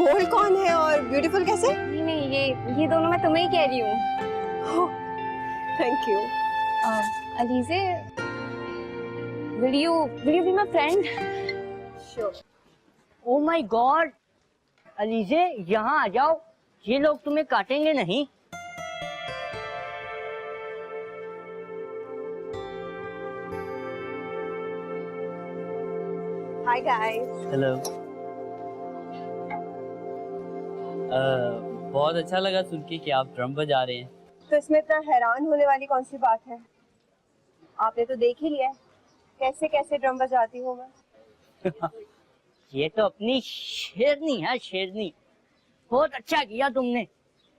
Bold कौन है और ब्यूटीफुल कैसे? नहीं नहीं, ये दोनों मैं तुम्हें ही कह रही हूँ। Thank you. Alizeh, will you be my friend? Sure. Oh my God, Alizeh यहाँ आ जाओ, ये लोग तुम्हें काटेंगे नहीं। Hi guys. हेलो। बहुत अच्छा लगा सुन के कि आप ड्रम बजा रहे हैं। तो इसमें इतना हैरान होने वाली कौन सी बात है? आपने तो देख ही लिया है कैसे कैसे ड्रम बजाती हूँ मैं। ये तो अपनी शेरनी है, शेरनी। बहुत अच्छा किया तुमने,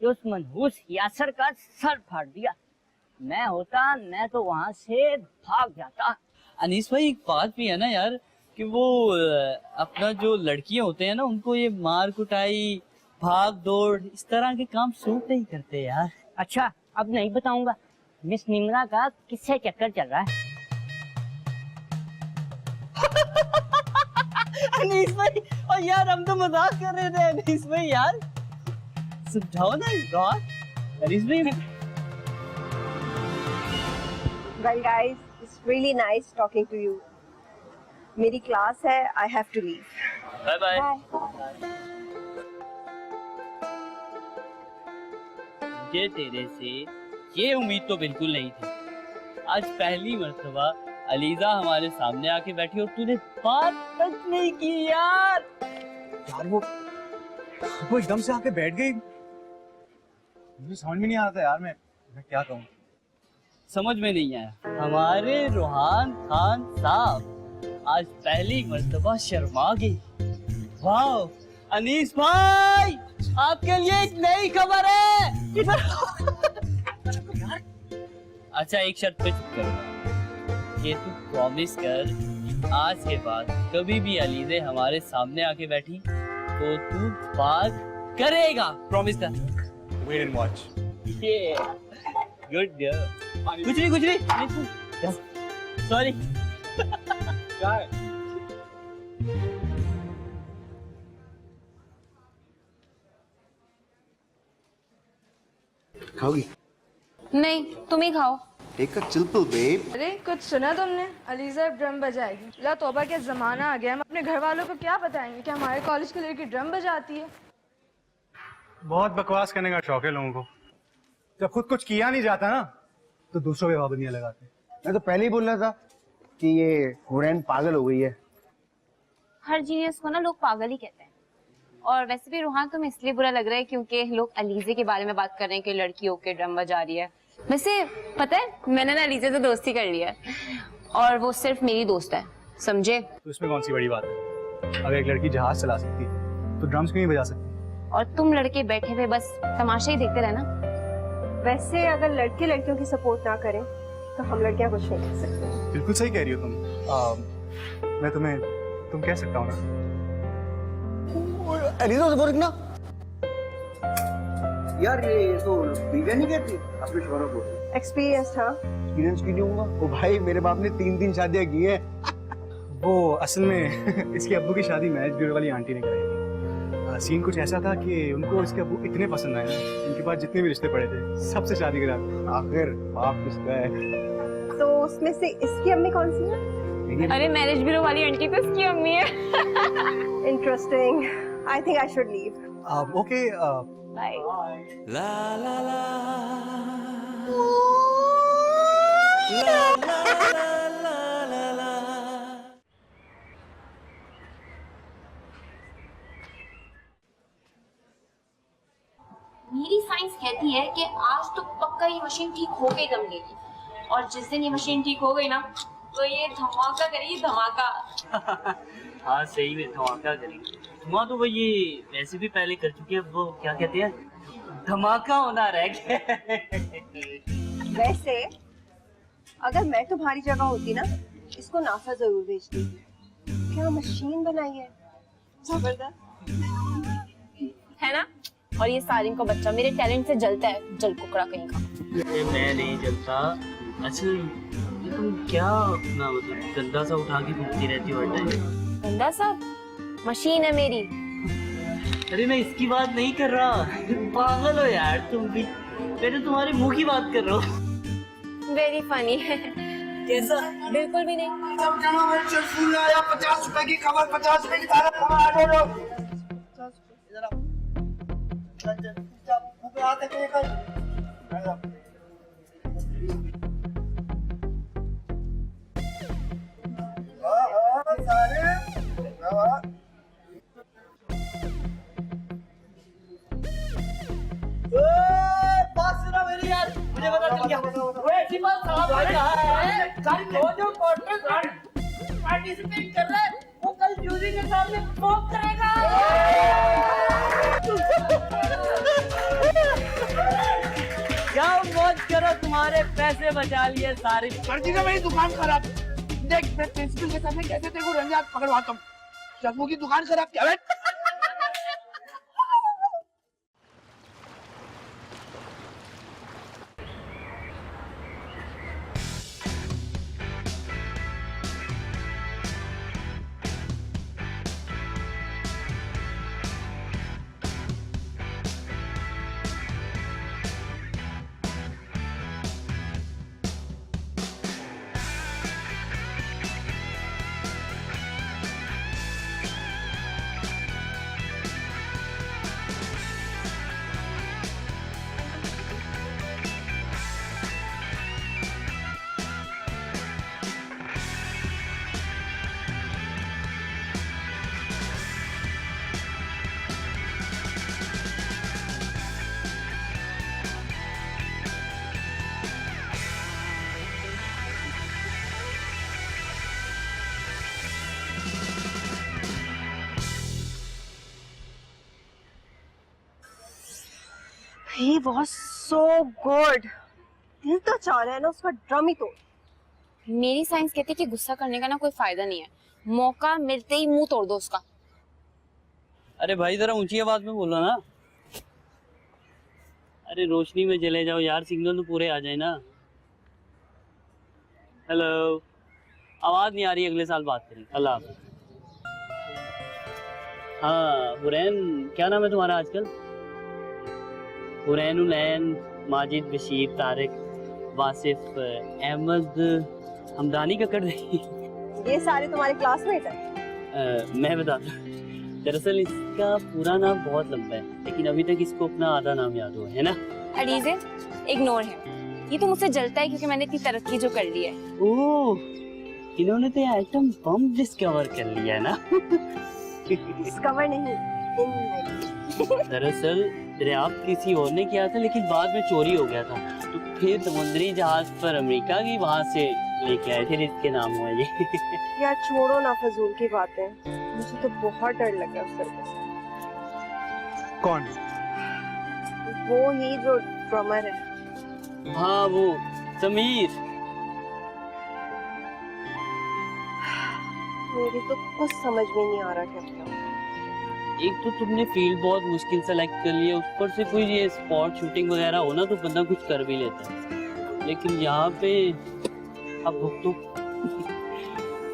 उस मनहूस यासर का सर फाड़ दिया। मैं तो वहाँ से भाग जाता। अनीस भाई, एक बात भी है ना यार कि वो अपना जो लड़कियां होते हैं ना, उनको ये मार कुटाई, भाग दौड़, इस तरह के काम सूट नहीं करते यार। अच्छा, अब नहीं बताऊंगा। मिस निम्रा का किससे चक्कर चल रहा है? अनीस भाई, और यार हम तो मजाक कर रहे थे। अनीस भाई यार समझाओ ना यार। अनीस भाई, Well guys, it's really nice talking to you. मेरी क्लास है, I have to leave. Bye bye. मुझे तेरे से ये उम्मीद तो बिल्कुल नहीं थी। आज पहली मर्तबा अलीजा हमारे सामने आके बैठी और तूने बात तक नहीं की यार। यार वो एकदम से आके बैठ गई, मुझे समझ में नहीं आ रहा था यार, मैं क्या कहूँ। समझ में नहीं आया। हमारे रूहान खान साहब आज पहली मर्तबा शर्मा गई। वाह अनीस भाई, आपके लिए एक नई खबर है। अच्छा, एक शर्त पे चुप करो कि तू प्रॉमिस कर आज के बाद कभी भी अलीज़े हमारे सामने आके बैठी तो तू बात करेगा। प्रॉमिस कर। Wait and watch. Good girl. कुछ नहीं सॉरी। क्या है? खाओगी? नहीं, तुम ही खाओ। Take a chill pill, babe. अरे कुछ सुना तुमने? अलीज़ा अब ड्रम बजाएगी। ला तौबा, क्या जमाना आ गया। हम अपने घर वालों को क्या बताएंगे कि हमारे कॉलेज की लड़की ड्रम बजाती है? बहुत बकवास करने का शौक है लोगों को। जब खुद कुछ किया नहीं जाता ना तो दूसरों पे पाबंदियां लगाते हैं। मैं तो पहले ही बोल रहा था कि ये हुरैन पागल हो गई है। हर जीनियस को ना लोग पागल ही कहते हैं। और वैसे भी रूहान तुम्हें इसलिए बुरा लग रहा है क्योंकि लोग अलीज़े के बारे में बात कर रहे हैं कि लड़की होके ड्रम बजा रही है। वैसे पता है, मैंने ना अलीज़े से दोस्ती कर लिया है और वो सिर्फ मेरी दोस्त है, समझे? तो इसमें कौन सी बड़ी बात है? अगर एक लड़की जहाज चला सकती है तो ड्रम्स क्यों नहीं बजा सकती? और तुम लड़के बैठे हुए बस तमाशा ही देखते रहना। वैसे अगर लड़के लड़कियों की सपोर्ट ना करें तो हम लड़कियां कुछ नहीं कर सकते। बिल्कुल सही कह रही हो तुम। मैं तुम कह सकता हूँ ना। अलीज़ा से ना यार, ये तो बीवी नहीं कहती अपने शोहरों को। एक्सपीरियंस था। एक्सपीरियंस क्यों नहीं होगा? वो भाई, मेरे बाप ने 3 शादियां की है। वो असल में इसके अब्बू की शादी मैरिज ब्यूरो वाली आंटी ने कराई थी। सीन कुछ ऐसा था कि उनको इसके अब्बू इतने पसंद आए ना, उनके पास जितने भी रिश्ते पड़े थे सबसे शादी करा दी। आखिर बाप किसका है? तो उसमें से इसकी अम्मी कौन सी है? अरे मैरिज ब्यूरो वाली आंटी तो इसकी अम्मी है। Interesting. I think I should leave. Okay, bye. मेरी साइंस कहती है कि आज तो पक्का ये मशीन ठीक हो गई दम लेगी, और जिस दिन ये मशीन ठीक हो गई ना तो ये धमाका करेगी, धमाका। हाँ सही में धमाका करेंगे। धमाका तो वो ये वैसे भी पहले कर चुके हैं। वो क्या कहते हैं, धमाका होना रह गया। वैसे अगर मैं तुम्हारी जगह होती ना, इसको नासा जरूर भेजती। क्या मशीन बनाई है, जबरदस्त है ना? और ये सारिन को बच्चा मेरे टैलेंट से जलता है, जल कुकड़ा कहीं का। मैं नहीं जलता। अच्छा तुम क्या अपना मतलब गंदा सा उठा के घूमती रहती हो हर टाइम? गंदा सा? मशीन है मेरी। अरे मैं इसकी बात नहीं कर रहा, पागल हो यार तुम भी। मैं तो तुम्हारे मुंह की बात कर रहा हूँ। वेरी फनी है। कैसा? बिल्कुल भी नहीं। 50 रुपए की खबर, 50 रुपए की तारीफ खबर आ जाओ। मुझे पता चल गया। वो ऐसी बात साहब आ रहा है, वो जो पार्टिसिपेट कर रहा है वो कल जूरी के सामने परफॉर्म करेगा। जाओ मौज करो, तुम्हारे पैसे बचा लिए सारे। सर जी ने मेरी दुकान खराब। देख मैं प्रिंसिपल के सामने कैसे तेरे को रंगे पकड़वाता हूँ। चश्मों की दुकान खराब क्या? He was so good. दिल तो चाह रहा है ना उसका ड्रम ही तोड़। मेरी साइंस कहती है कि गुस्सा करने का ना कोई फायदा नहीं है, मौका मिलते ही मुंह तोड़ दो उसका। अरे भाई जरा ऊंची आवाज में बोलो ना। अरे रोशनी में चले जाओ यार, सिग्नल तो पूरे आ जाए ना। हेलो, आवाज नहीं आ रही, अगले साल बात करेंगे। अल्लाह हाफ़िज़। हाँ हुरैन, क्या नाम है तुम्हारा आजकल? हुरैन, उलैन, माजिद, बशीर, तारिक, वासिफ, अहमद, हमदानी का कर रही। ये सारे तुम्हारे क्लासमेट हैं? मैं बताता हूँ, दरअसल इसका पूरा नाम बहुत लंबा है, लेकिन अभी तक इसको अपना आधा नाम याद हुआ है ना। अलीज़े, इग्नोर है। ये तो मुझसे जलता है क्योंकि मैंने इतनी तरक्की जो कर ली है। ओह, इन्होंने तो एटम बम डिस्कवर कर लिया है ना। डिस्कवर नहीं, दरअसल दरियाफ्त किसी और ने किया था, लेकिन बाद में चोरी हो गया था, तो फिर समुद्री जहाज पर अमेरिका की वहाँ से लेके आए, फिर इसके नाम हुआ ये। यार छोड़ो ना फजूल की बातें, मुझे तो बहुत डर लगा उस लड़के से। कौन? वो ही जो ड्रमर है। हाँ वो समीर। मेरी तो कुछ समझ में नहीं आ रहा क्या बताऊं। एक तो तुमने फील्ड बहुत मुश्किल सेलेक्ट कर लिया, ऊपर से कोई ये स्पॉट शूटिंग वगैरह हो ना तो बंदा कुछ कर भी लेता है, लेकिन यहाँ पे अब भुगतो।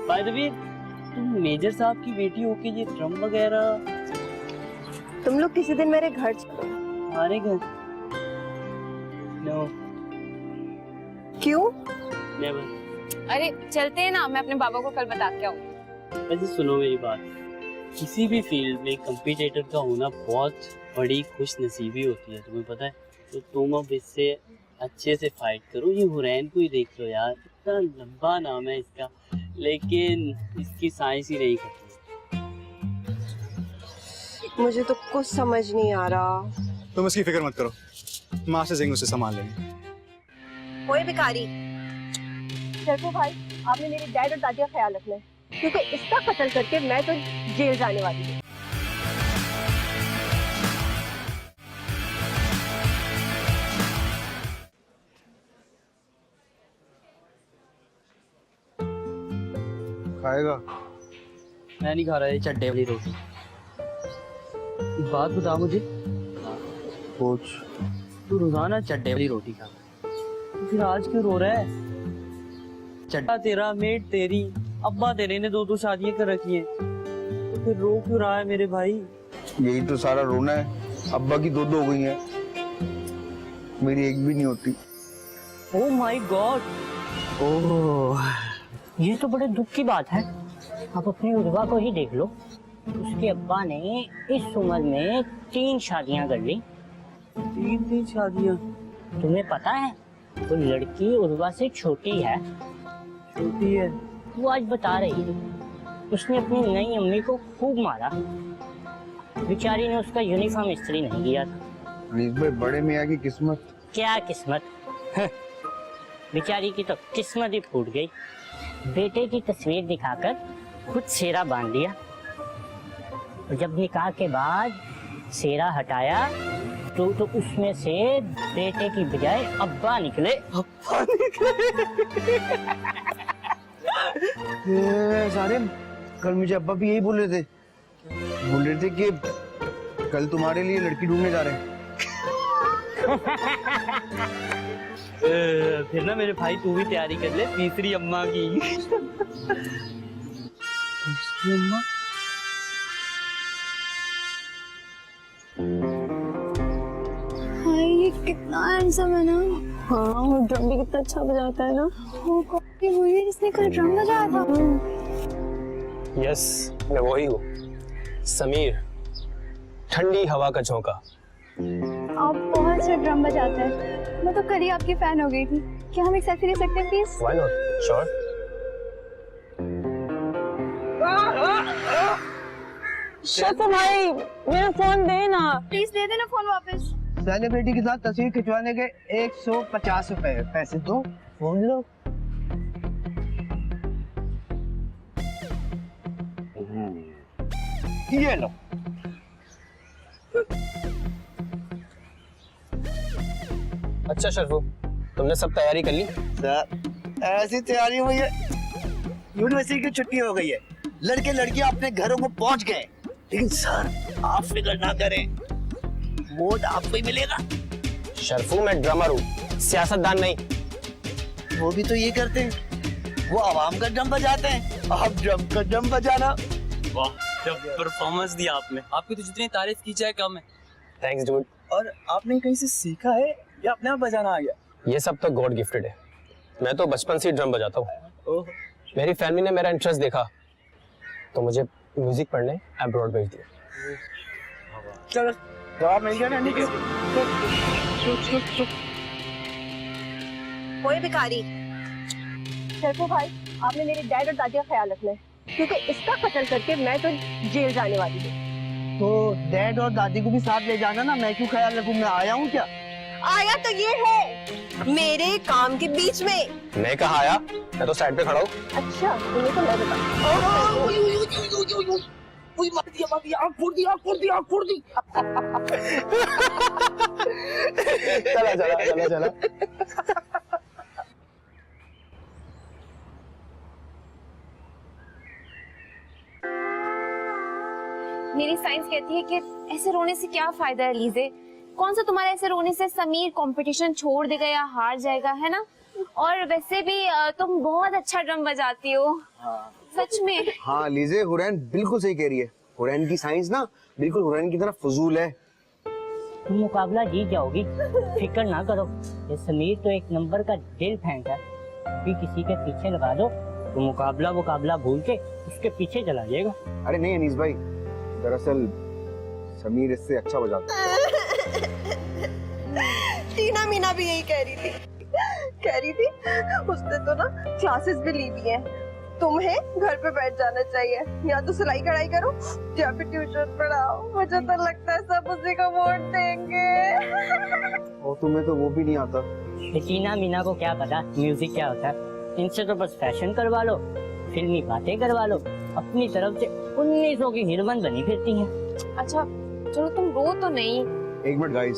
बाय द वे, तुम मेजर साहब की बेटी हो के ये ड्रम वगैरह। तुम लोग किसी दिन मेरे घर चलो। हमारे घर? नो। क्यों? नेवर। अरे चलते हैं ना, मैं अपने बाबा को कल बता के आऊँ। वैसे सुनो मेरी बात, किसी भी फील्ड में कंपटीटर का होना बहुत बड़ी खुश नसीबी होती है, तुम्हें पता है। तो तुम अब इससे अच्छे से फाइट करो। ये हुरैन को ही देख लो यार, इतना लंबा नाम है इसका, लेकिन इसकी साइंस ही नहीं करती। मुझे तो कुछ समझ नहीं आ रहा। तुम उसकी फिक्र मत करो, मास्टर सिंह उसे संभाल लेंगे। कोई भिखारी। चलो भाई, आपने मेरे डैड और दादी का ख्याल रखना है, क्योंकि इसका कत्ल करके मैं तो जेल जाने वाली हूँ। खाएगा? मैं नहीं खा रहा ये चड्डे वाली रोटी। बात बता मुझे, कुछ तू रोजाना चड्डे वाली रोटी खाता है, तो फिर आज क्यों रो रहा है? चड्डा तेरा, मेट तेरी, अब्बा तेरे ने 2-2 शादियां कर रखी हैं, तो फिर रो क्यों रहा है मेरे भाई? यही तो सारा रोना है। अब्बा की 2 हो गई हैं, मेरी एक भी नहीं होती। ओह माय गॉड, ओह ये तो बड़े दुख की बात है। आप अपनी उर्वा को ही देख लो, उसके अब्बा ने इस उम्र में 3 शादियां कर ली। 3 शादियां? तुम्हें पता है वो लड़की उर्वा से छोटी है। छोटी है? वो आज बता रही थी, उसने अपनी नई अम्मी को खूब मारा। बेचारी ने उसका यूनिफॉर्म इस्त्री नहीं किया था। अनीस भाई, बड़े मियाँ की किस्मत। क्या किस्मत? बेचारी की तो किस्मत ही फूट गई। बेटे की तस्वीर दिखाकर खुद सेरा बांध दिया, और जब निकाह के बाद सेरा हटाया तो उसमें से बेटे की बजाय अब्बा निकले। अब्बा निकले? सारे कल मुझे अब्बा भी यही बोल रहे थे कि कल तुम्हारे लिए लड़की ढूंढने जा रहे हैं। फिर ना मेरे भाई तू भी तैयारी कर ले तीसरी अम्मा की। तीसरी अम्मा? हाय, ये कितना हैंडसम है ना। हाँ, वो ड्रम भी कितना अच्छा बजाता है ना। वो कॉपी हुई है जिसने कल ड्रम बजाया था। यस, मैं वही हूँ, समीर, ठंडी हवा का झोंका। आप बहुत अच्छा ड्रम बजाते हैं। मैं तो कल ही आपकी फैन हो गई थी। क्या हम एक सेल्फी ले सकते हैं please? Why not, sure. Sharfu भाई, मेरा फोन दे ना प्लीज। दे देना फोन वापस। सेलिब्रिटी के साथ तस्वीर खिंचवाने के 150 रुपए, पैसे दो, फोन लो। ये लो। अच्छा शर्फू, तुमने सब तैयारी कर ली? सर, ऐसी तैयारी हुई है, यूनिवर्सिटी की छुट्टी हो गई है, लड़के लड़कियां अपने घरों को पहुंच गए। लेकिन सर, आप फिक्र ना करें, वोट आपको ही मिलेगा। शर्फू, मैं ड्रमर हूँ, सियासतदान नहीं। वो भी तो ये करते हैं, वो आवाम का ड्रम बजाते हैं, आप ड्रम का ड्रम बजाना। वाह, क्या परफॉर्मेंस दिया आपने। आपकी तो जितनी तारीफ की जाए कम है। Thanks dude. और आपने कहीं से सीखा है या अपने आप बजाना आ गया? ये सब तो गॉड गिफ्टेड है। मैं तो बचपन से ही ड्रम बजाता हूँ। मेरी फैमिली ने मेरा इंटरेस्ट देखा तो मुझे म्यूजिक पढ़ने अब्रॉड भेज दिया। चलो, जवाब मिल गया ना? कोई भिखारी। शर्फू भाई, आपने मेरे डैड और दादी का ख्याल रखना है, क्योंकि इसका कत्ल करके मैं तो जेल जाने वाली हूँ। तो डैड और दादी को भी साथ ले जाना ना, मैं क्यों ख्याल रखूं, मैं आया हूँ क्या? आया तो ये है, मेरे काम के बीच में। मैं कहाँ आया, मैं तो साइड पे खड़ा हूँ। अच्छा, तुम्हें तो मैं बता। मार दिया, आँख फोड़ दी। चला। मेरी साइंस कहती है कि ऐसे रोने से क्या फायदा है लीजे। कौन सा तुम्हारे ऐसे रोने से समीर कंपटीशन छोड़ देगा या हार जाएगा, है ना? और वैसे भी तुम बहुत अच्छा ड्रम बजाती हो। सच में। हाँ लीजे, हुरैन बिल्कुल सही कह रही है। हुरैन की साइंस ना बिल्कुल हुरैन की तरह फजूल है। तुम मुकाबला जीत जाओगी, फिक्र ना करो। ये समीर तो एक नंबर का दिल फेंक है, भी किसी के पीछे लगा दो तो मुकाबला भूल के उसके पीछे चला जाएगा। अरे नहीं अनीस भाई, दरअसल समीर इससे अच्छा बजाता है। टीना मीना भी यही कह रही थी उसने तो ना क्लासेस भी ली हुई हैं। तुम्हें घर पे बैठ जाना चाहिए, या तो सिलाई कढ़ाई करो या फिर ट्यूशन पढ़ाओ। मुझे तो लगता है सब उसी को वोट देंगे। और तुम्हें तो वो भी नहीं आता। टीना मीना को क्या पता म्यूजिक क्या होता है। इनसे तो बस फैशन करवा लो, फिल्मी बातें करवा लो, अपनी तरफ से 1900 की हीरोइन बनी फिरती हैं। अच्छा चलो, तुम रो तो नहीं। एक minute guys,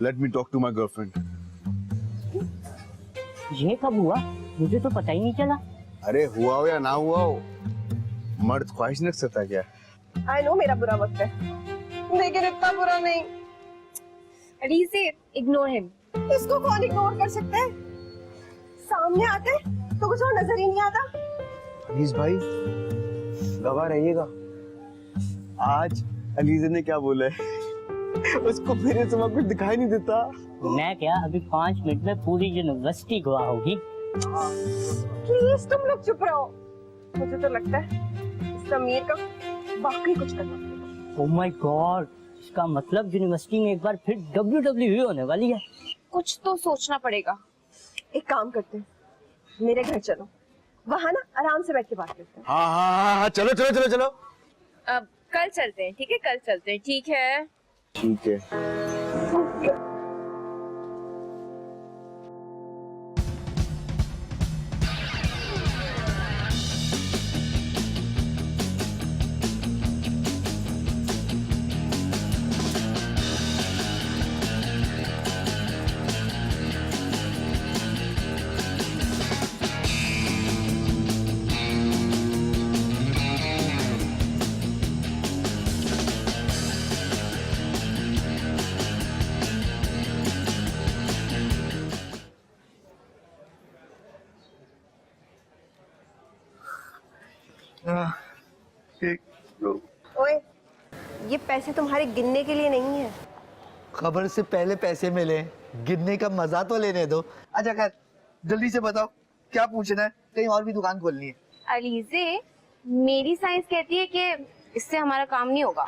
let me talk to my girlfriend. ये कब हुआ? मुझे तो पता ही नहीं चला। अरे हुआ हो या ना हुआ हो, मर्द ख्वाहिश नहीं रख सकता क्या? आई नो मेरा बुरा वक्त है, लेकिन इतना बुरा नहीं। लीजे, इग्नोर हिम। इसको कौन इग्नोर कर सकता है? सामने आते तो कुछ और नजर ही नहीं आता। अनीस भाई, गवाह रहिएगा। आज अलीजा ने क्या बोला है? उसको मेरे सिवा कुछ दिखाई नहीं देता। मैं क्या, अभी 5 मिनट में पूरी यूनिवर्सिटी गवाह होगी। प्लीज तुम लोग चुप रहो। मुझे तो लगता है समीर का वाकई कुछ करना पड़ेगा। ओह माय गॉड, इसका मतलब यूनिवर्सिटी में एक बार फिर WWE होने वाली है। कुछ तो सोचना पड़ेगा। एक काम करते हैं, मेरे घर चलो, वहाँ ना आराम से बैठ के बात करते हैं। हाँ हाँ हाँ हाँ, चलो चलो चलो चलो। अब कल चलते हैं, ठीक है? कल चलते हैं, ठीक है? ठीक है। ओए, ये पैसे तुम्हारे गिनने के लिए नहीं है। खबर से पहले पैसे मिले, गिनने का मजा तो लेने दो। अच्छा खैर, जल्दी से बताओ क्या पूछना है, कहीं और भी दुकान खोलनी है। अलीजे, मेरी साइंस कहती है कि इससे हमारा काम नहीं होगा।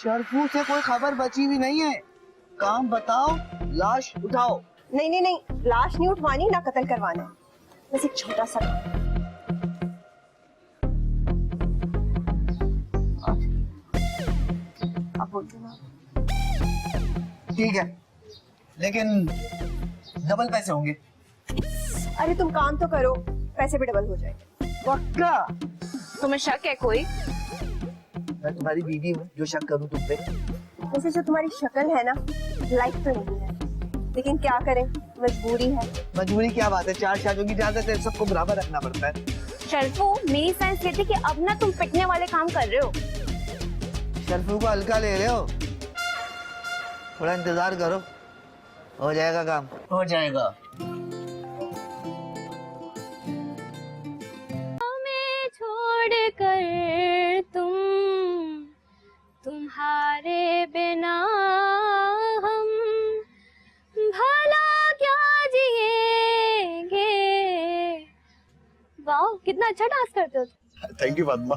शर्फू से कोई खबर बची भी नहीं है। काम बताओ, लाश उठाओ। नहीं नहीं नहीं, लाश नहीं उठवानी, ना कत्ल करवाना है, बस एक छोटा सा काम। अब बोलते ना। ठीक है, लेकिन डबल पैसे होंगे। अरे तुम काम तो करो, पैसे भी डबल हो जाएंगे। पक्का? तुम्हें शक है कोई? मैं तुम्हारी बीवी हूँ, जो शक करूँ तुम पे। वैसे जो तुम्हारी शक्ल है ना, लाइक तो नहीं है, लेकिन क्या करें, मजबूरी है। मजबूरी क्या बात है, 4 शादियों की इजाजत है, सबको बराबर रखना पड़ता है। शर्फू, मेरी साइंस कहती है कि अब ना तुम पिटने वाले काम कर रहे हो। शर्फू को हल्का ले रहे हो, थोड़ा इंतजार करो, हो जाएगा काम। हो जाएगा। हमें छोड़ कर तुम्हारे बिना हम भला क्या जिएंगे। वाह, कितना अच्छा डांस करते हो। Thank you Fatima.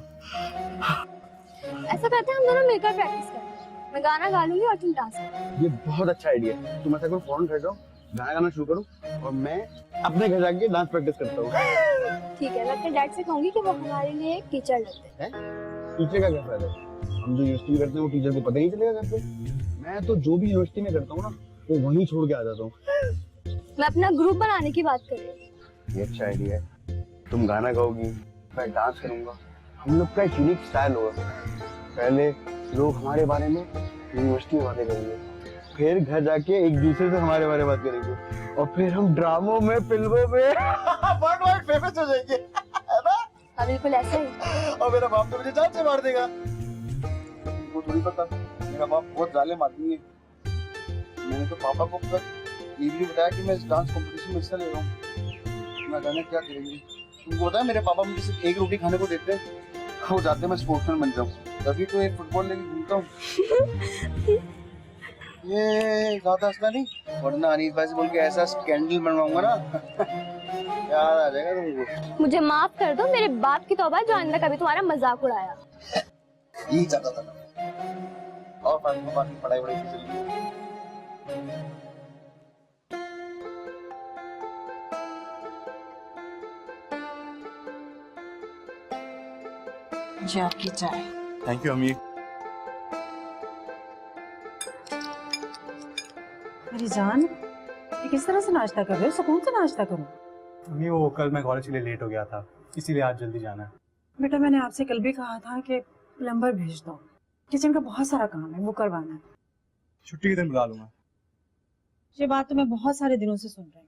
ऐसा करते हैं, हम दोनों मिलकर प्रैक्टिस करते हैं। मैं गाना गा लूंगी और तुम डांस करो। ये बहुत अच्छा आइडिया है। तुम ऐसा करो, फौरन खड़े जाओ, गाना गाना शुरू करो और मैं अपने घर जाके डांस प्रैक्टिस करता हूँ। ठीक है, मैं अपने डैड से कहूंगी कि वो हमारे लिए एक टीचर लगते हैं। टीचर का क्या फायदा है? हम जो यूनिवर्सिटी में करते हैं वो टीचर को पता नहीं चलेगा घर पे। मैं तो जो भी यूनिवर्सिटी में करता हूँ ना, वो वहीं छोड़ के आ जाता हूँ। मैं अपना ग्रुप बनाने की बात कर रही हूँ। ये अच्छा आइडिया है। तुम गाना गाओगी, मैं डांस करूंगा, हम लोग का एक यूनिक स्टाइल होगा। पहले लोग हमारे बारे में यूनिवर्सिटी में बातें करेंगे, फिर घर जाके एक दूसरे से हमारे बारे में बात करेंगे, और फिर हम ड्रामों में, फिल्मों में वर्ल्ड वाइड फेमस हो जाएंगे, है ना? हाँ, बिल्कुल ऐसा ही। और मेरा बाप तो मुझे जान से मार देगा। तुमको थोड़ी पता, मेरा बाप बहुत जालिम आदमी है। मैंने तो पापा को अब तक ये भी बताया कि मैं इस डांस कंपटीशन में हिस्सा ले रहा हूँ। ना जाने क्या करेंगे। तुमको पता है मेरे पापा मुझे सिर्फ एक रोटी खाने को देते हैं, वो चाहते हैं मैं स्पोर्ट्समैन बन जाऊँ, तभी तो एक फुटबॉल लेके घूमता हूँ। ये ज्यादा हंसना नहीं, वरना अनीस भाई से बोल के ऐसा स्कैंडल बनवाऊंगा ना याद आ जाएगा तुमको। मुझे माफ कर दो, मेरे बाप की तौबा जो आइंदा कभी तुम्हारा मजाक उड़ाया। यही चाहता था मैं। और फातिमा, बाकी पढ़ाई वढ़ाई की चल रही है? जी आपकी चाय। थैंक यू अम्मी। मेरी जान, ये किस तरह से नाश्ता कर रहे हो? सुकून से नाश्ता करो। मम्मी वो कल मैं कॉलेज के लिए लेट हो गया था, इसीलिए आज जल्दी जाना है। बेटा, मैंने आपसे कल भी कहा था कि प्लम्बर भेज दो, किचन का बहुत सारा काम है, वो करवाना है। छुट्टी के दिन बुला लूंगा। ये बात तो मैं बहुत सारे दिनों से सुन रही हूँ।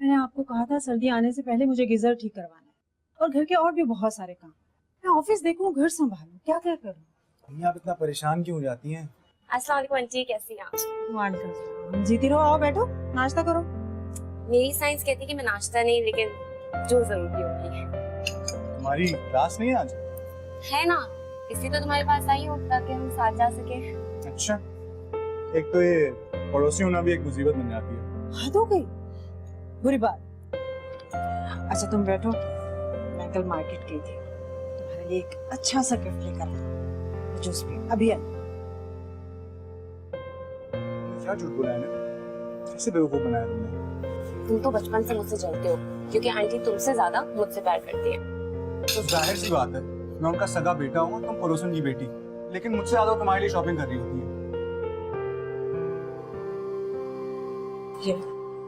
मैंने आपको कहा था सर्दी आने से पहले मुझे गीजर ठीक करवाना है, और घर के और भी बहुत सारे काम। मैं ऑफिस देखूं, घर संभालूं, क्या क्या करूं? मम्मी आप इतना परेशान क्यों हो जाती हैं? अस्सलाम वालेकुम आंटी, कैसी हैं आप? वालेकुम। जीती रहो, आओ बैठो, नाश्ता करो। मेरी साइंस कहती है कि मैं नाश्ता नहीं, लेकिन जो जरूरी होगी। तुम्हारी क्लास नहीं है आज? है ना, इसलिए तो तुम्हारे पास आई हूँ ताकि हम साथ जा सके। अच्छा, एक तो ये पड़ोसी होना भी एक मुसीबत बन जाती है। हद हो गई, बुरी बात। अच्छा तुम बैठो, मैं कल मार्केट गई थी, तुम्हारे लिए एक अच्छा सा गिफ्ट लेकर आई, जूस पी अभी आई। क्या झूठ बोला है ना, कैसे बेवकूफ बनाया तुमने। तुम तो बचपन से मुझसे जलते हो क्योंकि आंटी तुमसे ज्यादा मुझसे प्यार करती है। तो जाहिर सी बात है, मैं उनका सगा बेटा हूँ, तुम पड़ोसन की बेटी, लेकिन मुझसे ज्यादा तुम्हारे लिए शॉपिंग कर रही होती है।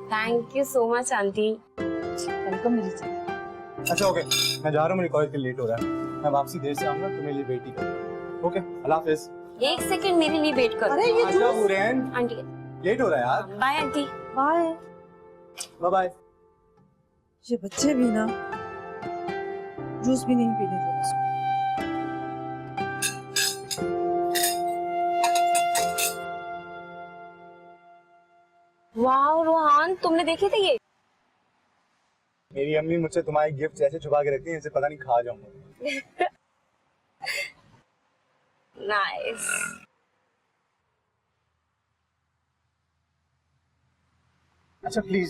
Thank you so much aunty. Welcome मेरी जान। अच्छा ओके, मैं जा रहा हूँ, मेरे कॉलेज के लेट हो रहा है, मैं वापसी देर से आऊंगा, तुम्हारे लिए वेट ही करूंगा। ओके, अल्लाह हाफिज। एक सेकंड मेरे लिए वेट करो। अरे ये आजा हुरैन, आंटी लेट हो रहा है यार। Bye aunty. Bye. Bye bye. ये बच्चे भी ना जूस भी नहीं पीने दे उसको। वाह रोहान, तुमने देखे थे ये? मेरी अम्मी मुझसे तुम्हारी गिफ्ट ऐसे छुपा के रखती है, इसे पता नहीं खा जाऊंगा। नाइस। अच्छा प्लीज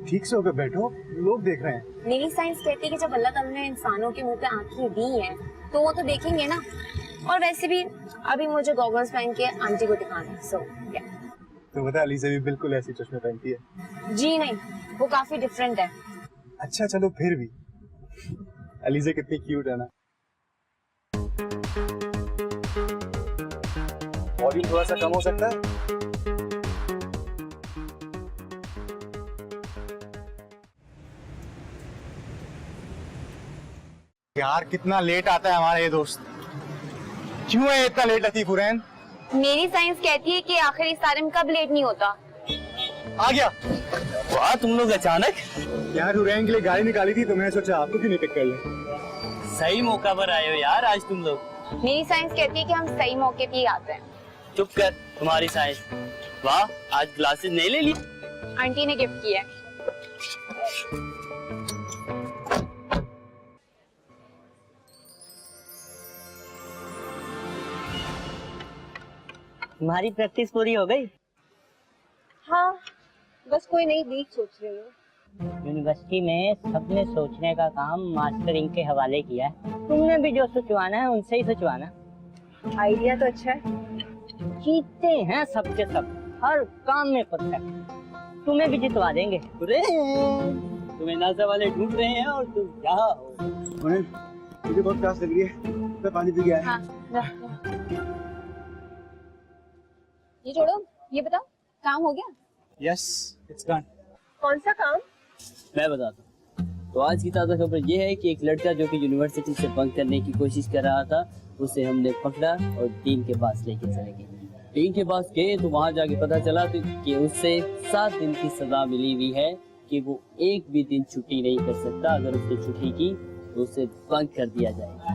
ठीक से होकर बैठो, लोग देख रहे हैं। मेरी साइंस कहती है कि जब अल्लाह ताला ने इंसानों के मुंह पे आंखें दी हैं तो वो तो देखेंगे ना। और वैसे भी अभी मुझे गॉगल्स पहन के आंटी को दिखाना है, सो या। तो बता, अलीज़ा भी बिल्कुल ऐसी चश्मे पहनती है। जी नहीं, वो काफी डिफरेंट है। अच्छा चलो फिर भी, अलीज़ा कितनी क्यूट है ना। वॉल्यूम थोड़ा सा कम हो सकता है? यार कितना लेट आता है हमारा ये दोस्त, क्यों है इतना लेट लतीफ हुरैन? मेरी साइंस कहती है कि आखिर इस तारे में कब लेट नहीं होता। आ गया। वाह तुम लोग अचानक। यार हुरैन के लिए गाड़ी निकाली थी तो मैंने सोचा आपको क्यों नहीं पिक कर ले। सही मौका पर आए हो यार आज तुम लोग। मेरी साइंस कहती है कि हम सही मौके पे ही आते हैं। चुप कर, तुम्हारी साइंस। वाह, आज ग्लासेस नहीं ले ली? आंटी ने गिफ्ट किया है। तुम्हारी प्रैक्टिस पूरी हो गई? हाँ, बस कोई नई लीग सोच रही हूँ। यूनिवर्सिटी में सबने सोचने का काम मास्टरिंग के हवाले किया है, तुमने भी जो सोचवाना है उनसे ही सोचवाना। आइडिया तो अच्छा है। जीतते हैं सबके सब, हर काम में परफेक्ट, तुम्हें भी जितवा देंगे। तुम्हें नासा वाले ढूंढ रहे हैं और तुम यहाँ हो। मुझे बहुत प्यास लग रही है, मैं पानी पी गया है। हाँ, ये छोड़ो, ये बताओ काम हो गया? Yes, it's done. कौन सा काम? मैं बताता हूँ। तो आज की ताज़ा खबर ये है कि एक लड़का जो कि यूनिवर्सिटी से बंक करने की कोशिश कर रहा था, उसे हमने पकड़ा और डीन के पास लेके चले गए। डीन के पास गए तो वहाँ जाके पता चला कि उससे 7 दिन की सजा मिली हुई है कि वो एक भी दिन छुट्टी नहीं कर सकता। अगर उसने छुट्टी की तो उसे बंक कर दिया जाएगा।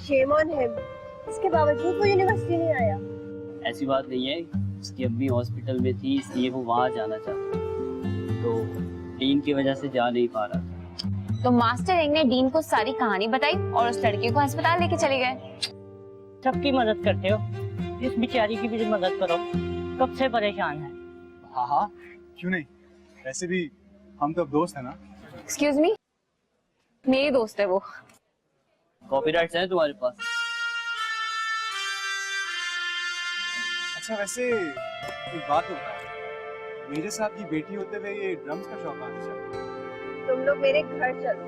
Shame on him। इसके बावजूद वो यूनिवर्सिटी नहीं आया। ऐसी बात नहीं है, उसकी अम्मी हॉस्पिटल में थी इसलिए वो वहाँ जाना चाहता, तो डीन की वजह से जा नहीं पा रहा था। तो मास्टर एंग ने डीन को सारी कहानी बताई और उस लड़के को अस्पताल लेके चले गए। सबकी मदद करते हो, इस बेचारी की भी मदद करो, कब से परेशान है। हाँ हाँ क्यों नहीं, वैसे भी हम तो अब दोस्त है ना। एक्सक्यूज मी, मेरी दोस्त है वो। कॉपीराइट्स हैं तुम्हारे पास? अच्छा वैसे एक बात होता है, मेरे साथ की बेटी होते हुए ये ड्रम्स का शौक आना चाहिए। तुम लोग मेरे घर चलो,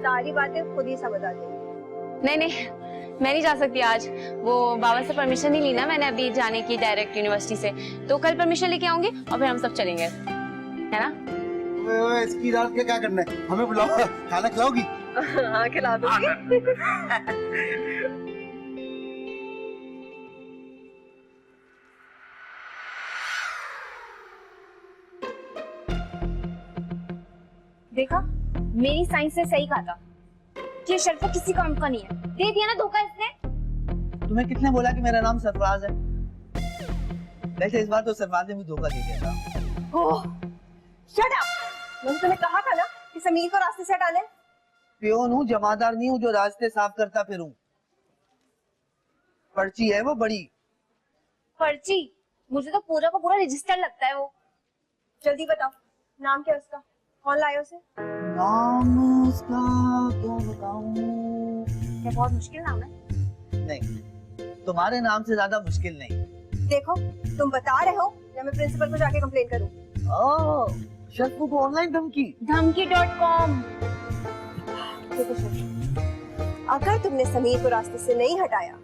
सारी बातें खुद ही समझ आ जाएंगी। नहीं नहीं, मैं नहीं जा सकती आज, वो बाबा से परमिशन नहीं ली ना मैंने अभी जाने की डायरेक्ट यूनिवर्सिटी से, तो कल परमिशन लेके आऊंगी और फिर हम सब चलेंगे, है ना? इसकी रात क्या करना है, हमें बुलाओ, खाना खिलाओगी? हाँ खिला दूंगी। देखा, मेरी साइंस ने सही कहा था कि शर्फा किसी काम का नहीं है। दे दिया ना धोखा इसने। तुम्हें किसने बोला कि मेरा नाम सरफराज है? वैसे इस बार तो सरफराज ने भी धोखा दे दिया था। ओह, शट अप। मैंने तुम्हें कहा था ना कि समीर को रास्ते से हटा ले। पियोन हूँ, जमादार नहीं हूँ जो रास्ते साफ करता फिरूं। पर्ची है वो बड़ी। पर्ची? मुझे तो पूरा का पूरा रजिस्टर लगता है वो। जल्दी बताओ, नाम क्या है उसका? कौन लाया उसे? नाम उसका क्या बताऊं? क्या बहुत मुश्किल नाम है? नहीं, तुम्हारे नाम से ज्यादा मुश्किल नहीं। देखो, तुम बता रहे हो या मैं प्रिंसिपल को जाके कंप्लेन करूं? ओह, शर्फू को ऑनलाइन धमकी। धमकी.com। देखो शर्फू, अगर तुमने समीर को रास्ते से नहीं हटाया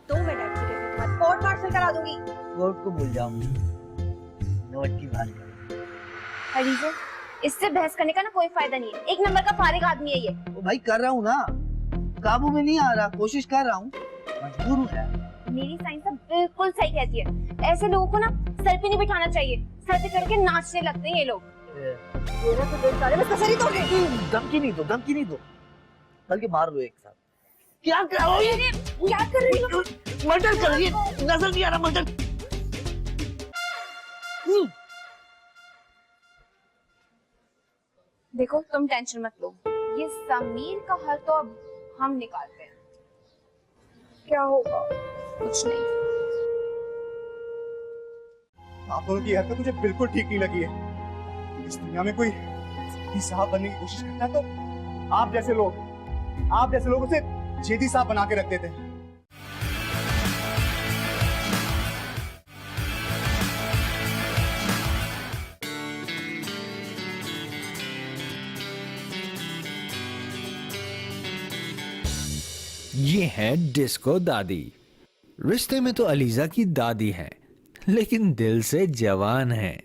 तो मैं डैड की कहकर कोर्ट मार्शल करा दूंगी। कोर्ट को भूल जाओ, नोट की बात करो। अलीजा, इससे बहस करने का ना कोई फायदा नहीं है। एक नंबर का फारिग आदमी है ये। ओ भाई कर रहा हूँ ना, काबू में नहीं आ रहा, कोशिश कर रहा हूँ, मजबूर हूँ यार। मेरी साइंस बिल्कुल सही कहती है, ऐसे लोगों को ना सर पे नहीं बिठाना चाहिए, सर पे चढ़ के नाचने लगते हैं ये लोग। मेरा तो दिल सारे बस सर ही तोड़ गई। धमकी नहीं दो, धमकी नहीं दो, बल्कि मार दो एक साथ। क्या कर रही हो? क्या कर रही हो? मर्डर कर रही है, नजर नहीं आ रहा मर्डर। देखो तुम टेंशन मत लो, ये समीर का हल तो अब हम निकालते हैं। क्या होगा? कुछ नहीं। आप दोनों की हरकत मुझे बिल्कुल ठीक नहीं लगी है। इस दुनिया में कोई साहब बनने की कोशिश करता है तो आप जैसे लोग उसे जेदी साहब बना के रख देते हैं। ये है डिस्को दादी। रिश्ते में तो अलीजा की दादी है, लेकिन दिल से जवान है।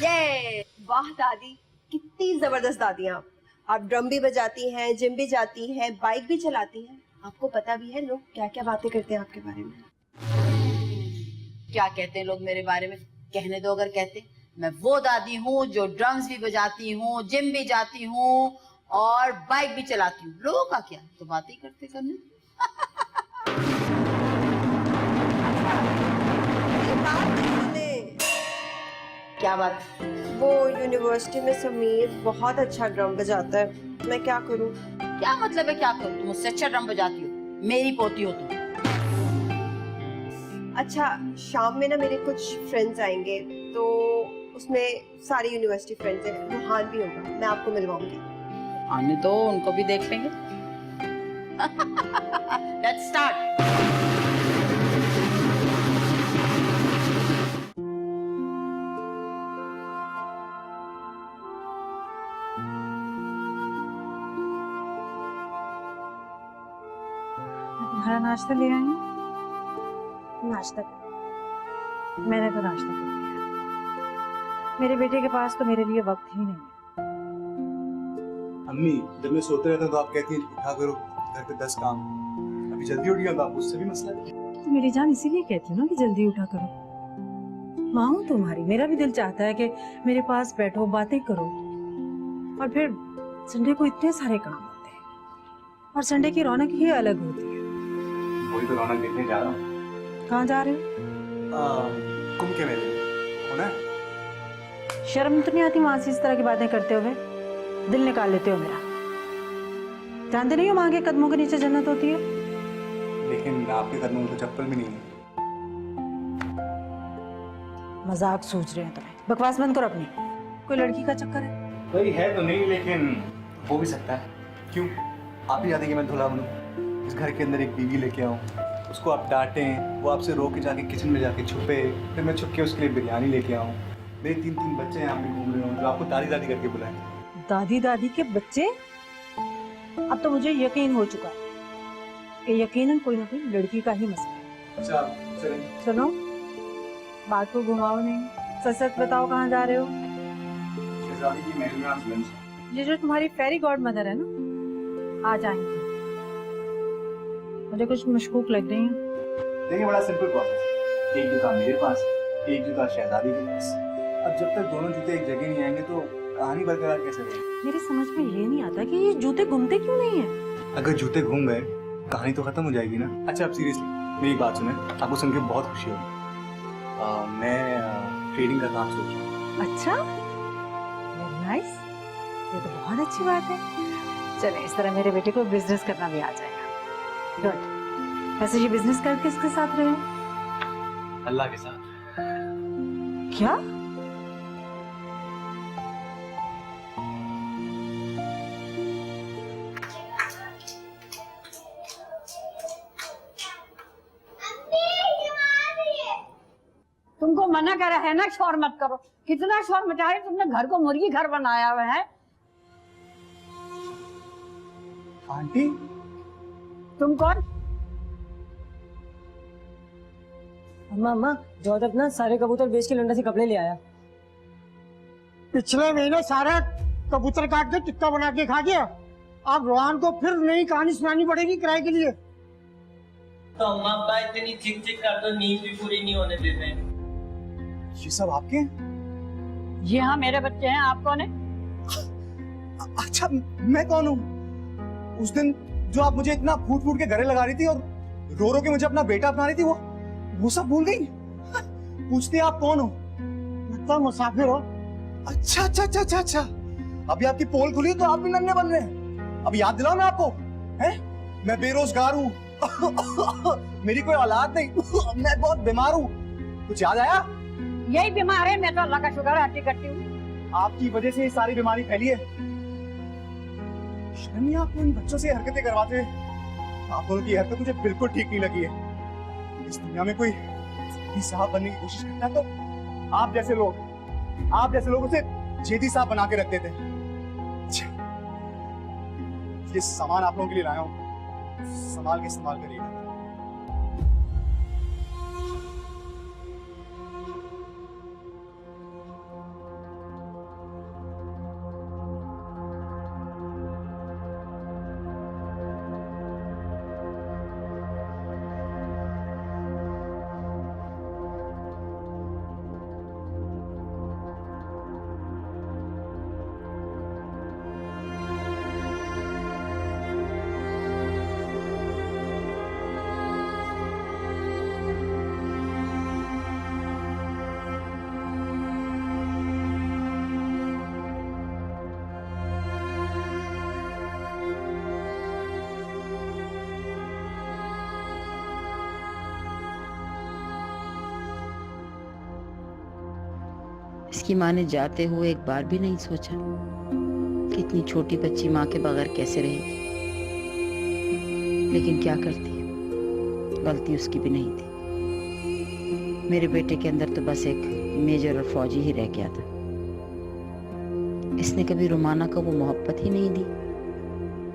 ये वाह दादी, कितनी जबरदस्त दादी हैं आप ड्रम भी बजाती हैं, जिम भी जाती हैं, बाइक भी चलाती हैं। आपको पता भी है लोग क्या क्या बातें करते हैं आपके बारे में। क्या कहते हैं लोग मेरे बारे में? कहने दो अगर कहते। मैं वो दादी हूँ जो ड्रम्स भी बजाती हूँ, जिम भी जाती हूँ और बाइक भी चलाती हूँ। लोगों का क्या, तो बातें करते करने। क्या बात? वो यूनिवर्सिटी में समीर बहुत अच्छा ड्रम बजाता है, मैं क्या करूं? क्या मतलब है क्या करूं? तुम मुझसे अच्छा ड्रम बजाती हो, मेरी पोती हो तुम। अच्छा, शाम में ना मेरे कुछ फ्रेंड्स आएंगे, तो उसमें सारी यूनिवर्सिटी फ्रेंड्स हैं, रूहान भी होगा, मैं आपको मिलवाऊंगी। आने दो, उनको भी देख लेंगे। Let's start. तुम्हारा नाश्ता ले आई हूँ। नाश्ता कर। मैंने तो नाश्ता कर लिया। मेरे बेटे के पास तो मेरे लिए वक्त ही नहीं है। अम्मी, जब मैं सोते रहता हूँ तो आप कहती हैं उठा करो, घर पे 10 काम। अभी जल्दी उठ गया तो आप उससे भी मसला है। तो मेरी जान इसीलिए कहती हूँ ना कि जल्दी उठा करो। माँ हूँ तुम्हारी, मेरा भी दिल चाहता है कि मेरे पास बैठो, बातें करो। और फिर संडे को इतने सारे काम होते हैं और संडे की रौनक ही अलग होती है। वही तो रौनक देखने जा रहा हूँ। कहाँ जा रहे हो? कुंभ के मेले में होना है। शर्म तो नहीं आती माँ से इस तरह की बातें करते हुए? दिल निकाल लेते हो मेरा। जानते नहीं हो माँ के कदमों के नीचे जन्नत होती है? लेकिन आपके कदमों में तो चप्पल भी नहीं है। मजाक सूझ रहे हैं तुम्हें। बकवास बंद करो अपनी। कोई लड़की का चक्कर है? कोई है तो नहीं, लेकिन हो भी सकता है। क्यों? आप ही चाहते कि मैं धुला बनूं, इस घर के अंदर एक बीवी लेके आऊं, उसको आप डांटें, वो आपसे रो के जाके किचन में जाके छुपे, फिर मैं छुप के उसके लिए बिरयानी लेके आऊं। मेरे 3 बच्चे यहाँ पे घूम रहे हो जो आपको दादी दादी करके बुलाएं। दादी दादी के बच्चे? अब तो मुझे यकीन हो चुका है कि यकीनन कोई ना कोई लड़की का ही मसला है। अच्छा चलें। सुनो, बात को घुमाओ नहीं, सच सच बताओ कहाँ जा रहे हो? शहजादी की महल में आज लंच है। ये जो तुम्हारी फेरी गॉड मदर है ना, आ जाएंगी। मुझे कुछ मशकूक लग रही है। देखिए, बड़ा सिंपल प्रोसेस। एक जूता मेरे पास, एक जूता शहजादी के पास। अब जब तक दोनों जूते एक जगह नहीं आएंगे तो कहानी बरकरार कैसे रहेगी? मेरी समझ में ये नहीं आता कि ये जूते घूमते क्यों नहीं है। अगर जूते घूम गए कहानी तो खत्म हो जाएगी ना। अच्छा, अब सीरियसली मेरी बात सुने, आपको सुन के बहुत खुशी होगी। मैं ट्रेडिंग का काम सोच रहा हूँ। अच्छा, वेरी नाइस, ये तो बहुत अच्छी बात है। चले, इस तरह मेरे बेटे को बिजनेस करना भी आ जाएगा। गुड। वैसे ये बिजनेस कर किसके साथ रहे हो? अल्लाह के साथ। क्या? तुमको मना करा है ना शोर मत करो। कितना शोर मचाया तुमने, घर को मुर्गी घर बनाया हुआ है। आंटी, तुम कौन? अम्मा जॉर्ज अपना सारे कबूतर बेच के लंडन से कपड़े ले आया। पिछले महीने सारा कबूतर काट के टिक्का बना के खा गया। अब रोहान को फिर नई कहानी सुनानी पड़ेगी किराए के लिए। तो अम्मा अब्बा इतनी चिक चिक कर दो, नींद भी पूरी नहीं होने देते। ये सब आपके हैं? ये हाँ मेरे बच्चे हैं। आप कौन है? अच्छा, मैं कौन हूँ? उस दिन जो आप मुझे इतना फूट फूट के गले लगा रही थी और रो रो के मुझे अपना बेटा अपना रही थी, वो सब भूल गई? पूछते आप कौन हो? मतलब मुसाफिर हो? अच्छा अच्छा अच्छा अच्छा अच्छा, अभी आपकी पोल खुली तो आप भी नन्हे बन रहे हैं। अब याद दिलाओ मैं आपको, हैं? मैं बेरोजगार हूँ, मेरी कोई औलाद नहीं, मैं बहुत बीमार हूँ। कुछ याद आया? यही बीमार है, मैं तो अल्लाह का शुक्र है हट्टी कट्टी हूँ। आपकी वजह से ये सारी बीमारी फैली है। शर्म नहीं आपको इन बच्चों से हरकतें करवाते हुए? आप दोनों की हरकत मुझे बिल्कुल ठीक नहीं लगी है। इस दुनिया में कोई साहब बनने की कोशिश करता है तो आप जैसे लोग उसे जेदी साहब बना के रख देते हैं। ये सामान आप लोगों के लिए लाया हूँ, संभाल के इस्तेमाल करिएगा। इसकी माँ ने जाते हुए एक बार भी नहीं सोचा कि इतनी छोटी बच्ची माँ के बगैर कैसे रहेगी। लेकिन क्या करती, गलती उसकी भी नहीं थी। मेरे बेटे के अंदर तो बस एक मेजर और फौजी ही रह गया था। इसने कभी रुमाना को वो मोहब्बत ही नहीं दी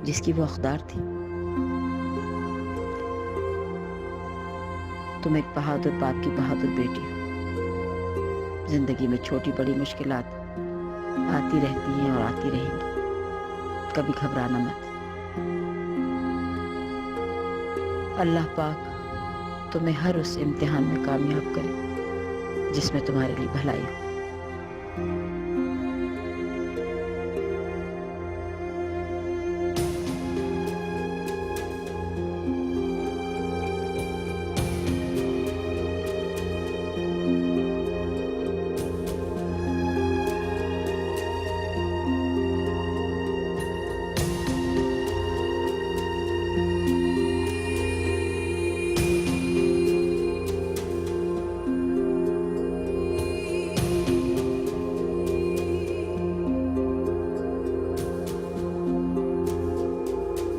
जिसकी वो हकदार थी। तुम एक बहादुर बाप की बहादुर बेटी हो। जिंदगी में छोटी बड़ी मुश्किलात आती रहती हैं और आती रहेंगी, कभी घबराना मत। अल्लाह पाक तुम्हें हर उस इम्तिहान में कामयाब करे जिसमें तुम्हारे लिए भलाई हो।